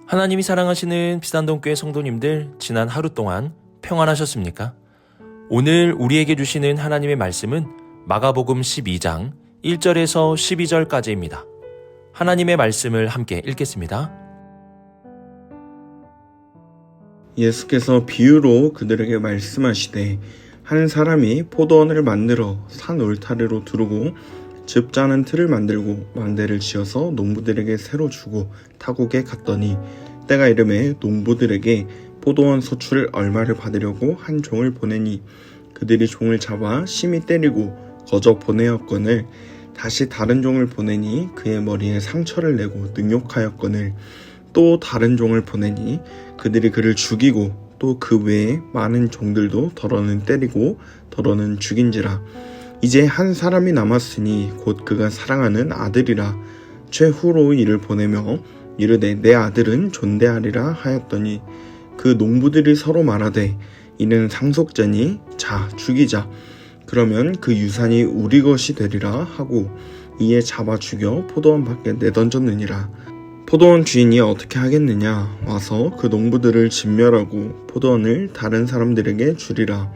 하나님이 사랑하시는 비산동교회 성도님들, 지난 하루 동안 평안하셨습니까? 오늘 우리에게 주시는 하나님의 말씀은 마가복음 12장 1절에서 12절까지입니다. 하나님의 말씀을 함께 읽겠습니다. 예수께서 비유로 그들에게 말씀하시되 한 사람이 포도원을 만들어 산 울타리로 두르고 즙 짜는 틀을 만들고 망대를 지어서 농부들에게 새로 주고 타국에 갔더니 때가 이르매 농부들에게 포도원 소출을 얼마를 받으려고 한 종을 보내니 그들이 종을 잡아 심히 때리고 거저 보내었거늘 다시 다른 종을 보내니 그의 머리에 상처를 내고 능욕하였거늘 또 다른 종을 보내니 그들이 그를 죽이고 또 그 외에 많은 종들도 더러는 때리고 더러는 죽인지라. 이제 한 사람이 남았으니 곧 그가 사랑하는 아들이라. 최후로 이를 보내며 이르되 내 아들은 존대하리라 하였더니 그 농부들이 서로 말하되 이는 상속자니 자 죽이자. 그러면 그 유산이 우리 것이 되리라 하고 이에 잡아 죽여 포도원 밖에 내던졌느니라. 포도원 주인이 어떻게 하겠느냐? 와서 그 농부들을 진멸하고 포도원을 다른 사람들에게 주리라.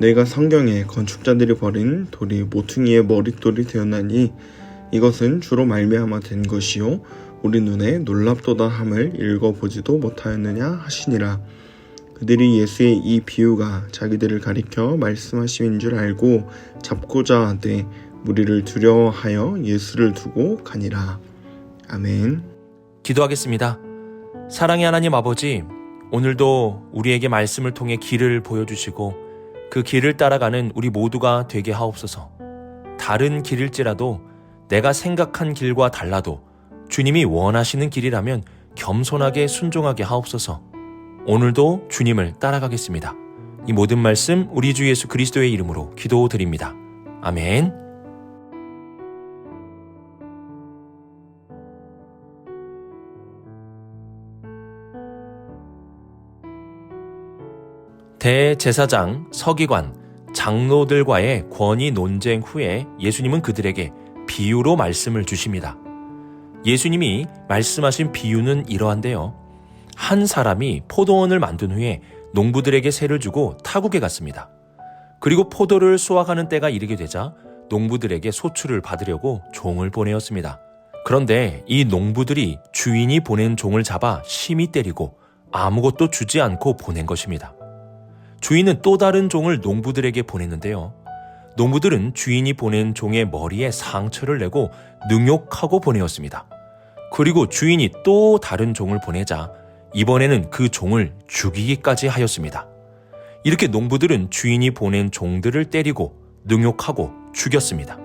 내가 성경에 건축자들이 버린 돌이 모퉁이의 머릿돌이 되었나니 이것은 주로 말미암아 된 것이요 우리 눈에 놀랍도다 함을 읽어보지도 못하였느냐 하시니라. 그들이 예수의 이 비유가 자기들을 가리켜 말씀하심인 줄 알고 잡고자 하되 무리를 두려워하여 예수를 두고 가니라. 아멘. 기도하겠습니다. 사랑의 하나님 아버지, 오늘도 우리에게 말씀을 통해 길을 보여주시고 그 길을 따라가는 우리 모두가 되게 하옵소서. 다른 길일지라도 내가 생각한 길과 달라도 주님이 원하시는 길이라면 겸손하게 순종하게 하옵소서. 오늘도 주님을 따라가겠습니다. 이 모든 말씀 우리 주 예수 그리스도의 이름으로 기도드립니다. 아멘. 대제사장, 서기관, 장로들과의 권위 논쟁 후에 예수님은 그들에게 비유로 말씀을 주십니다. 예수님이 말씀하신 비유는 이러한데요. 한 사람이 포도원을 만든 후에 농부들에게 새를 주고 타국에 갔습니다. 그리고 포도를 수확하는 때가 이르게 되자 농부들에게 소출을 받으려고 종을 보내었습니다. 그런데 이 농부들이 주인이 보낸 종을 잡아 심히 때리고 아무것도 주지 않고 보낸 것입니다. 주인은 또 다른 종을 농부들에게 보냈는데요. 농부들은 주인이 보낸 종의 머리에 상처를 내고 능욕하고 보내었습니다. 그리고 주인이 또 다른 종을 보내자 이번에는 그 종을 죽이기까지 하였습니다. 이렇게 농부들은 주인이 보낸 종들을 때리고 능욕하고 죽였습니다.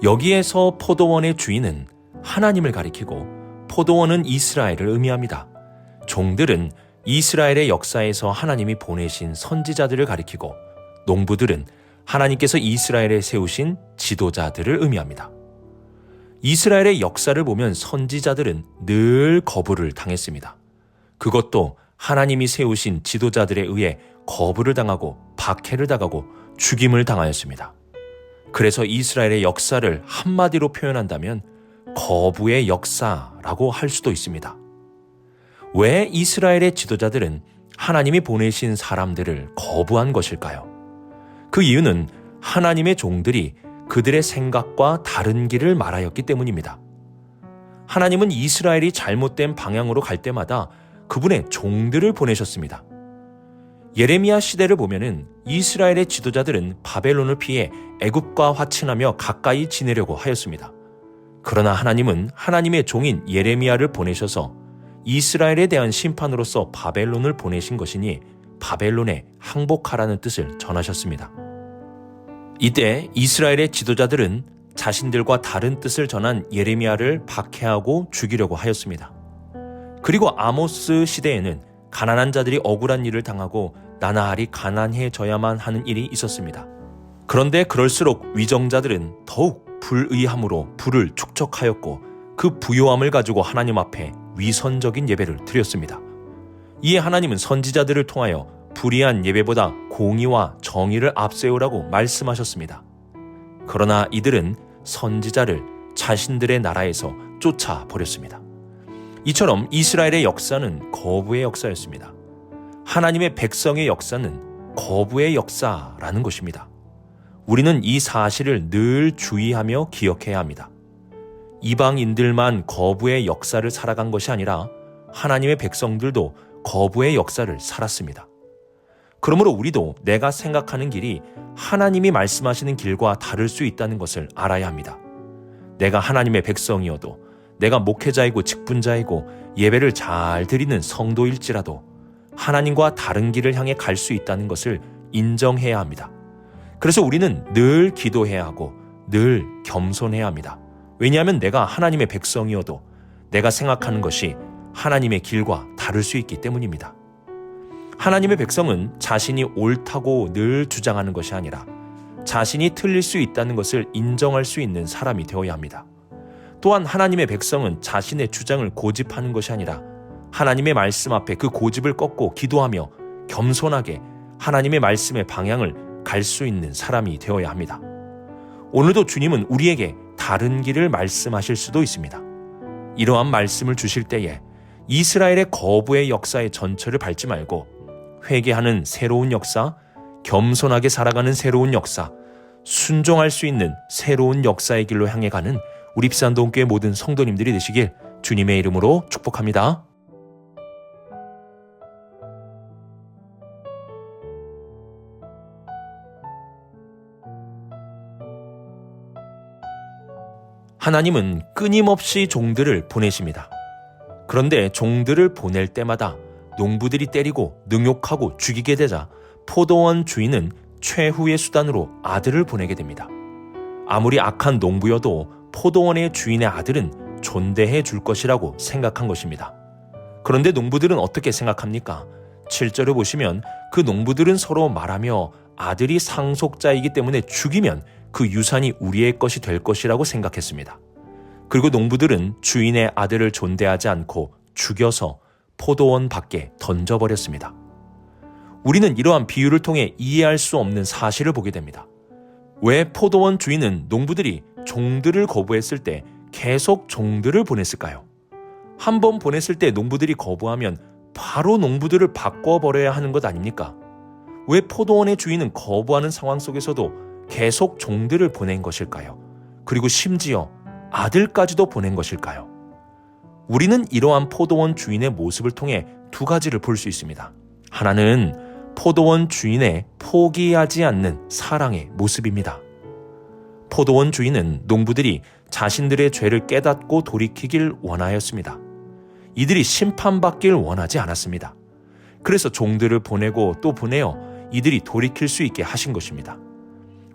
여기에서 포도원의 주인은 하나님을 가리키고 포도원은 이스라엘을 의미합니다. 종들은 이스라엘의 역사에서 하나님이 보내신 선지자들을 가리키고 농부들은 하나님께서 이스라엘에 세우신 지도자들을 의미합니다. 이스라엘의 역사를 보면 선지자들은 늘 거부를 당했습니다. 그것도 하나님이 세우신 지도자들에 의해 거부를 당하고 박해를 당하고 죽임을 당하였습니다. 그래서 이스라엘의 역사를 한마디로 표현한다면 거부의 역사라고 할 수도 있습니다. 왜 이스라엘의 지도자들은 하나님이 보내신 사람들을 거부한 것일까요? 그 이유는 하나님의 종들이 그들의 생각과 다른 길을 말하였기 때문입니다. 하나님은 이스라엘이 잘못된 방향으로 갈 때마다 그분의 종들을 보내셨습니다. 예레미야 시대를 보면은 이스라엘의 지도자들은 바벨론을 피해 애굽과 화친하며 가까이 지내려고 하였습니다. 그러나 하나님은 하나님의 종인 예레미야를 보내셔서 이스라엘에 대한 심판으로서 바벨론을 보내신 것이니 바벨론에 항복하라는 뜻을 전하셨습니다. 이때 이스라엘의 지도자들은 자신들과 다른 뜻을 전한 예레미야를 박해하고 죽이려고 하였습니다. 그리고 아모스 시대에는 가난한 자들이 억울한 일을 당하고 나날이 가난해져야만 하는 일이 있었습니다. 그런데 그럴수록 위정자들은 더욱 불의함으로 부를 축적하였고 그 부요함을 가지고 하나님 앞에 위선적인 예배를 드렸습니다. 이에 하나님은 선지자들을 통하여 불의한 예배보다 공의와 정의를 앞세우라고 말씀하셨습니다. 그러나 이들은 선지자를 자신들의 나라에서 쫓아버렸습니다. 이처럼 이스라엘의 역사는 거부의 역사였습니다. 하나님의 백성의 역사는 거부의 역사라는 것입니다. 우리는 이 사실을 늘 주의하며 기억해야 합니다. 이방인들만 거부의 역사를 살아간 것이 아니라 하나님의 백성들도 거부의 역사를 살았습니다. 그러므로 우리도 내가 생각하는 길이 하나님이 말씀하시는 길과 다를 수 있다는 것을 알아야 합니다. 내가 하나님의 백성이어도, 내가 목회자이고 직분자이고 예배를 잘 드리는 성도일지라도 하나님과 다른 길을 향해 갈 수 있다는 것을 인정해야 합니다. 그래서 우리는 늘 기도해야 하고 늘 겸손해야 합니다. 왜냐하면 내가 하나님의 백성이어도 내가 생각하는 것이 하나님의 길과 다를 수 있기 때문입니다. 하나님의 백성은 자신이 옳다고 늘 주장하는 것이 아니라 자신이 틀릴 수 있다는 것을 인정할 수 있는 사람이 되어야 합니다. 또한 하나님의 백성은 자신의 주장을 고집하는 것이 아니라 하나님의 말씀 앞에 그 고집을 꺾고 기도하며 겸손하게 하나님의 말씀의 방향을 갈 수 있는 사람이 되어야 합니다. 오늘도 주님은 우리에게 다른 길을 말씀하실 수도 있습니다. 이러한 말씀을 주실 때에 이스라엘의 거부의 역사의 전철을 밟지 말고 회개하는 새로운 역사, 겸손하게 살아가는 새로운 역사, 순종할 수 있는 새로운 역사의 길로 향해 가는 우리 비산동교회 모든 성도님들이 되시길 주님의 이름으로 축복합니다. 하나님은 끊임없이 종들을 보내십니다. 그런데 종들을 보낼 때마다 농부들이 때리고 능욕하고 죽이게 되자 포도원 주인은 최후의 수단으로 아들을 보내게 됩니다. 아무리 악한 농부여도 포도원의 주인의 아들은 존대해 줄 것이라고 생각한 것입니다. 그런데 농부들은 어떻게 생각합니까? 7절을 보시면 그 농부들은 서로 말하며 아들이 상속자이기 때문에 죽이면 그 유산이 우리의 것이 될 것이라고 생각했습니다. 그리고 농부들은 주인의 아들을 존대하지 않고 죽여서 포도원 밖에 던져버렸습니다. 우리는 이러한 비유를 통해 이해할 수 없는 사실을 보게 됩니다. 왜 포도원 주인은 농부들이 종들을 거부했을 때 계속 종들을 보냈을까요? 한 번 보냈을 때 농부들이 거부하면 바로 농부들을 바꿔버려야 하는 것 아닙니까? 왜 포도원의 주인은 거부하는 상황 속에서도 계속 종들을 보낸 것일까요? 그리고 심지어 아들까지도 보낸 것일까요? 우리는 이러한 포도원 주인의 모습을 통해 두 가지를 볼 수 있습니다. 하나는 포도원 주인의 포기하지 않는 사랑의 모습입니다. 포도원 주인은 농부들이 자신들의 죄를 깨닫고 돌이키길 원하였습니다. 이들이 심판받길 원하지 않았습니다. 그래서 종들을 보내고 또 보내어 이들이 돌이킬 수 있게 하신 것입니다.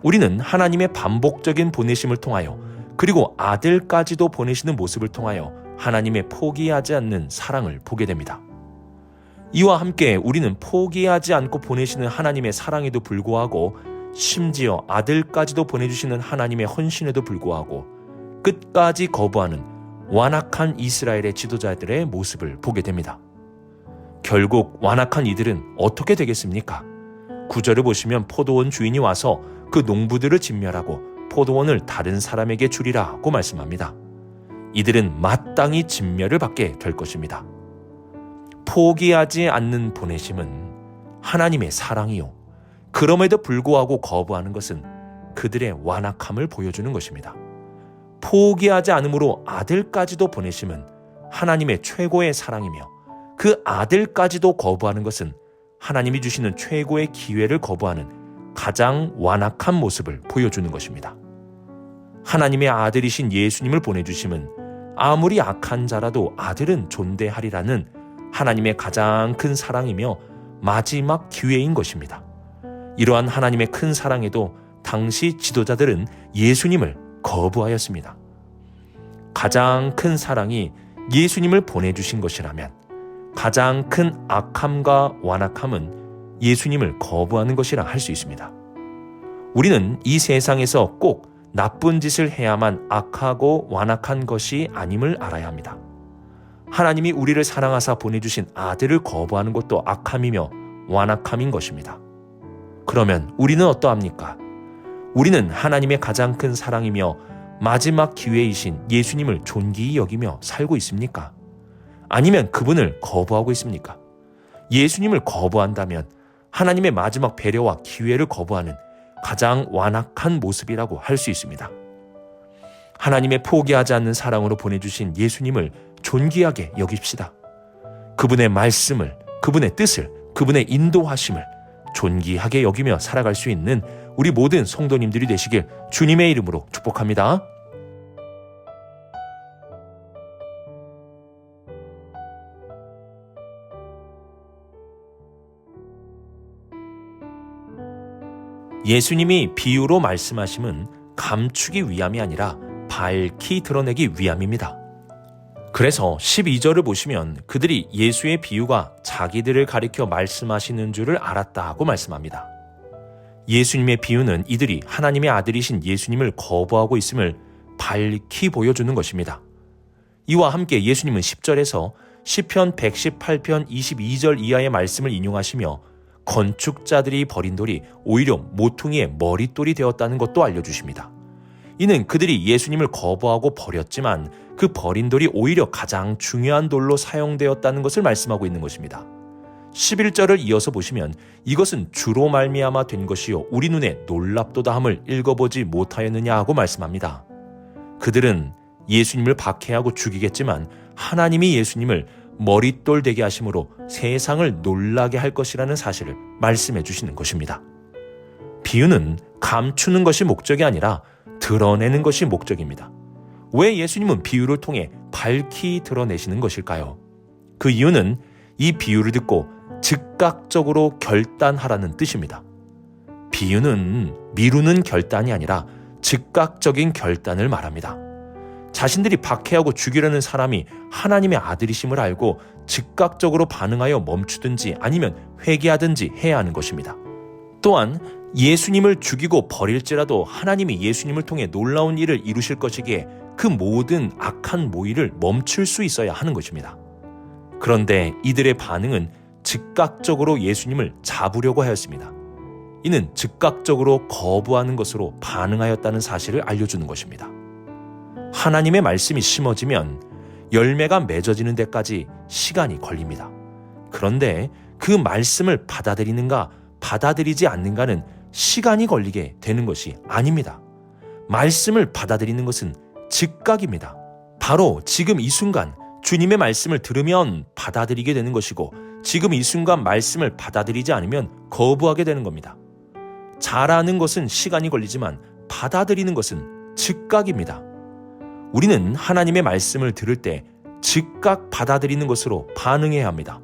우리는 하나님의 반복적인 보내심을 통하여 그리고 아들까지도 보내시는 모습을 통하여 하나님의 포기하지 않는 사랑을 보게 됩니다. 이와 함께 우리는 포기하지 않고 보내시는 하나님의 사랑에도 불구하고 심지어 아들까지도 보내주시는 하나님의 헌신에도 불구하고 끝까지 거부하는 완악한 이스라엘의 지도자들의 모습을 보게 됩니다. 결국 완악한 이들은 어떻게 되겠습니까? 9절을 보시면 포도원 주인이 와서 그 농부들을 진멸하고 포도원을 다른 사람에게 주리라고 말씀합니다. 이들은 마땅히 진멸을 받게 될 것입니다. 포기하지 않는 보내심은 하나님의 사랑이요. 그럼에도 불구하고 거부하는 것은 그들의 완악함을 보여주는 것입니다. 포기하지 않으므로 아들까지도 보내심은 하나님의 최고의 사랑이며 그 아들까지도 거부하는 것은 하나님이 주시는 최고의 기회를 거부하는 가장 완악한 모습을 보여주는 것입니다. 하나님의 아들이신 예수님을 보내주심은 아무리 악한 자라도 아들은 존대하리라는 하나님의 가장 큰 사랑이며 마지막 기회인 것입니다. 이러한 하나님의 큰 사랑에도 당시 지도자들은 예수님을 거부하였습니다. 가장 큰 사랑이 예수님을 보내주신 것이라면 가장 큰 악함과 완악함은 예수님을 거부하는 것이라 할 수 있습니다. 우리는 이 세상에서 꼭 나쁜 짓을 해야만 악하고 완악한 것이 아님을 알아야 합니다. 하나님이 우리를 사랑하사 보내주신 아들을 거부하는 것도 악함이며 완악함인 것입니다. 그러면 우리는 어떠합니까? 우리는 하나님의 가장 큰 사랑이며 마지막 기회이신 예수님을 존귀히 여기며 살고 있습니까? 아니면 그분을 거부하고 있습니까? 예수님을 거부한다면 하나님의 마지막 배려와 기회를 거부하는 가장 완악한 모습이라고 할 수 있습니다. 하나님의 포기하지 않는 사랑으로 보내주신 예수님을 존귀하게 여깁시다. 그분의 말씀을, 그분의 뜻을, 그분의 인도하심을 존귀하게 여기며 살아갈 수 있는 우리 모든 성도님들이 되시길 주님의 이름으로 축복합니다. 예수님이 비유로 말씀하심은 감추기 위함이 아니라 밝히 드러내기 위함입니다. 그래서 12절을 보시면 그들이 예수의 비유가 자기들을 가리켜 말씀하시는 줄을 알았다고 말씀합니다. 예수님의 비유는 이들이 하나님의 아들이신 예수님을 거부하고 있음을 밝히 보여주는 것입니다. 이와 함께 예수님은 10절에서 시편 118편 22절 이하의 말씀을 인용하시며 건축자들이 버린 돌이 오히려 모퉁이의 머릿돌이 되었다는 것도 알려주십니다. 이는 그들이 예수님을 거부하고 버렸지만 그 버린 돌이 오히려 가장 중요한 돌로 사용되었다는 것을 말씀하고 있는 것입니다. 11절을 이어서 보시면 이것은 주로 말미암아 된 것이요 우리 눈에 놀랍도다함을 읽어보지 못하였느냐 하고 말씀합니다. 그들은 예수님을 박해하고 죽이겠지만 하나님이 예수님을 머릿돌 되게 하심으로 세상을 놀라게 할 것이라는 사실을 말씀해 주시는 것입니다. 비유는 감추는 것이 목적이 아니라 드러내는 것이 목적입니다. 왜 예수님은 비유를 통해 밝히 드러내시는 것일까요? 그 이유는 이 비유를 듣고 즉각적으로 결단하라는 뜻입니다. 비유는 미루는 결단이 아니라 즉각적인 결단을 말합니다. 자신들이 박해하고 죽이려는 사람이 하나님의 아들이심을 알고 즉각적으로 반응하여 멈추든지 아니면 회개하든지 해야 하는 것입니다. 또한 예수님을 죽이고 버릴지라도 하나님이 예수님을 통해 놀라운 일을 이루실 것이기에 그 모든 악한 모의를 멈출 수 있어야 하는 것입니다. 그런데 이들의 반응은 즉각적으로 예수님을 잡으려고 하였습니다. 이는 즉각적으로 거부하는 것으로 반응하였다는 사실을 알려주는 것입니다. 하나님의 말씀이 심어지면 열매가 맺어지는 데까지 시간이 걸립니다. 그런데 그 말씀을 받아들이는가 받아들이지 않는가는 시간이 걸리게 되는 것이 아닙니다. 말씀을 받아들이는 것은 즉각입니다. 바로 지금 이 순간 주님의 말씀을 들으면 받아들이게 되는 것이고 지금 이 순간 말씀을 받아들이지 않으면 거부하게 되는 겁니다. 잘하는 것은 시간이 걸리지만 받아들이는 것은 즉각입니다. 우리는 하나님의 말씀을 들을 때 즉각 받아들이는 것으로 반응해야 합니다.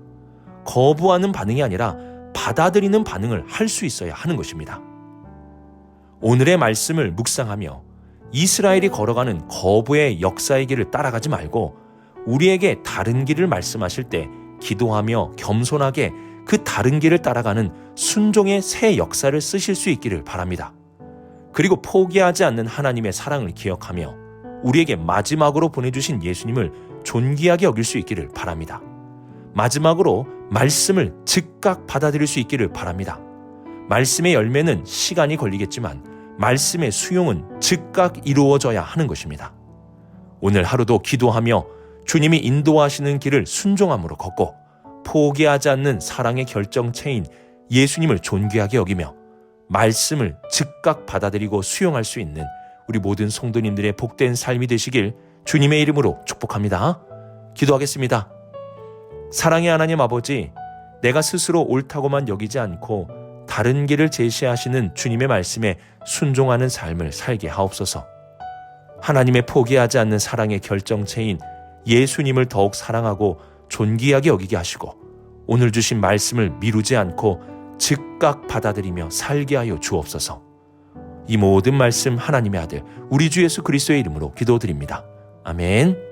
거부하는 반응이 아니라 받아들이는 반응을 할 수 있어야 하는 것입니다. 오늘의 말씀을 묵상하며 이스라엘이 걸어가는 거부의 역사의 길을 따라가지 말고 우리에게 다른 길을 말씀하실 때 기도하며 겸손하게 그 다른 길을 따라가는 순종의 새 역사를 쓰실 수 있기를 바랍니다. 그리고 포기하지 않는 하나님의 사랑을 기억하며 우리에게 마지막으로 보내주신 예수님을 존귀하게 여길 수 있기를 바랍니다. 마지막으로 말씀을 즉각 받아들일 수 있기를 바랍니다. 말씀의 열매는 시간이 걸리겠지만 말씀의 수용은 즉각 이루어져야 하는 것입니다. 오늘 하루도 기도하며 주님이 인도하시는 길을 순종함으로 걷고 포기하지 않는 사랑의 결정체인 예수님을 존귀하게 여기며 말씀을 즉각 받아들이고 수용할 수 있는 우리 모든 성도님들의 복된 삶이 되시길 주님의 이름으로 축복합니다. 기도하겠습니다. 사랑의 하나님 아버지, 내가 스스로 옳다고만 여기지 않고 다른 길을 제시하시는 주님의 말씀에 순종하는 삶을 살게 하옵소서. 하나님의 포기하지 않는 사랑의 결정체인 예수님을 더욱 사랑하고 존귀하게 여기게 하시고 오늘 주신 말씀을 미루지 않고 즉각 받아들이며 살게 하여 주옵소서. 이 모든 말씀 하나님의 아들 우리 주 예수 그리스도의 이름으로 기도드립니다. 아멘.